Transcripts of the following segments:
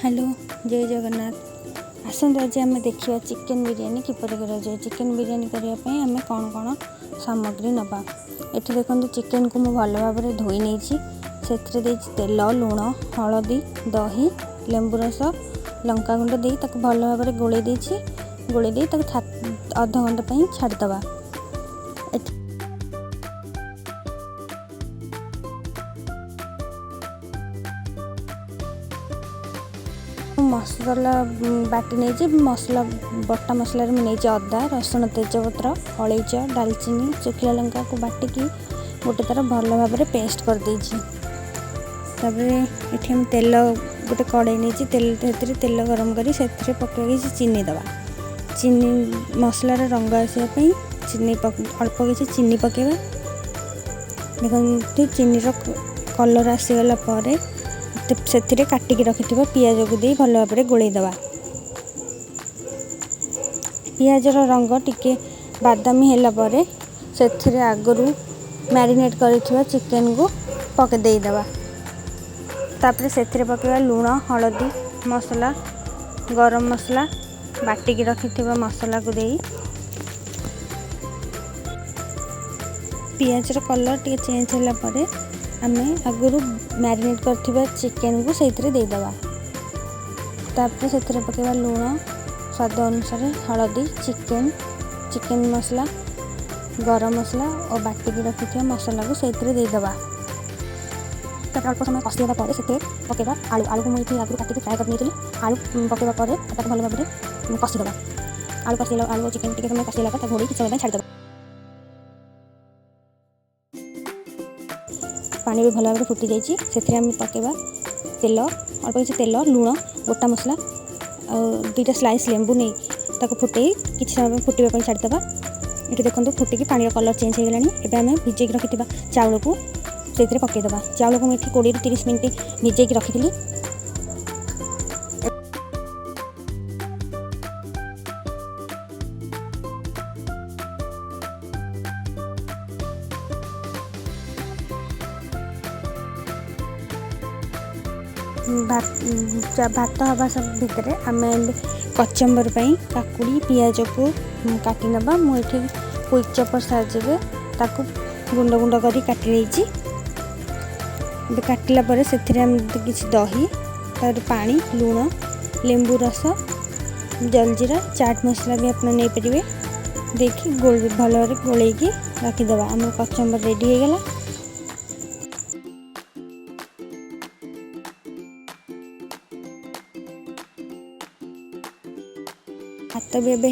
Hello जय जगन्नाथ। आसतु आज आम देखा चिकेन बिरियानी किपर कराए। चिकेन बिरियानी करने आम कौन कौन सामग्री नवा। ये देखो चिकेन को मुझे भल भाव में धोई नहीं से तेल लुण हलदी दही लेंबू रस लंका गुंड दे भल भाव में गोले अध घंटा छाड़दे। मसला बाटी नहीं मसला बटा मसला नहीं अदा रसुण तेजपत्र अलैच डालचीनी शुखिला लंका को बाटिकी गोटे तार भल भाव में पेस्ट कर ये तेल गोटे कड़े नहीं तेल गरम कर पकड़ चीनी दवा। चीनी मसलार रंग आसापी चीनी अल्प किसी चीनी पकेबा। देखो चीनी कलर आसीगला से काटिकी रखि पियाज को दे भल भाव में गोलैदवा। पियाजर रंग टिके बादामी है से आगरू मैरिनेट कर चिकेन को पकईदेवा। तापर से पकेबा लुण हलदी मसला गरम मसला बाटिकी रखि मसला को दे पियाजर कलर टे चेंज है आम आगुरी मैरिनेट कर चिकेन को से देदेवा। तापर से पकेबा लुण स्वाद अनुसार हलदी चिकेन मसला गरम मसला और बाटिकी रखि मसला को से देदेवा। अल्प समय कषिवा पर से पकेबा आलू आलू को मुझे आगुरी काटिक फ्राए कर आलू पकेबा पर भल भाव में कषिदेवा। आलू कषिला आलू चिकेन टी समय कषिला घोड़ी किसी समय छाड़देवा। पानी भी भल भाव में फुटी जाइए से पकेबा तेल अल्प किसी तेल लुण गोटा मसला दुईटा स्लाइस लेंबू नहीं फुटे किसी समय फुटवाई छाड़देवा। ये देखो फुटिकी पानी कलर चेंज हो गलानी। आम भिजेक रखि चाउल को से पकईदेवा। चाउल को मुझे 20 ରୁ 30 मिनट भिजेक रखी। भात हवा सब भितर आम कचम्बर काकुड़ी पियाज को काटी नवा। मुझे क्विक चॉपर साहाय्य गुंड गुंड कर काटी काटिला पर से किसी दही तर पानी लुण लेंबू रस जलजीरा चाट मसला भी आप नहीं पारे देखिए भल भाव गोल रखिदेवा। आम कचम्बर रेडी हो गला। भात भी एबे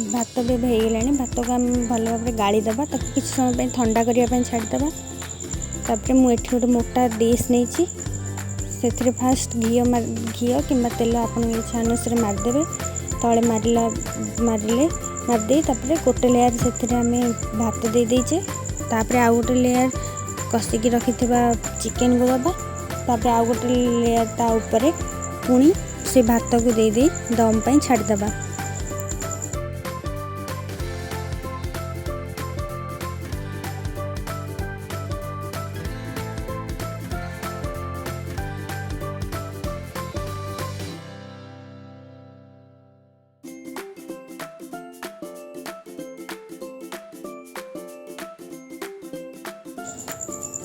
भात को आम भल भाव में गाड़ी देवा। किसी समय ठंडा करने छाड़देवा। तापर मुझे गोटे मोटा डिश नहीं से फास्ट घी कि तेल आप इच्छा अनुसार मारिदेवे तले मारदे गोटे लेयर से आम भात दे दीचे। तापर आउ गोटे लेयर कषिकी रखि चिकेन को दबा। तापर आउ गोटे लेयर ता ऊपर पुणी से भात को दे दम पर छाड़देवा।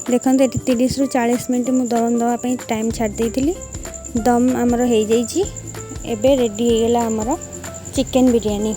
देखो ये 30 ରୁ 40 मिनट मुझे दम दवाई टाइम छाड़ी दम आमर हो रेडी हो गला आमर चिकेन बिरियानी।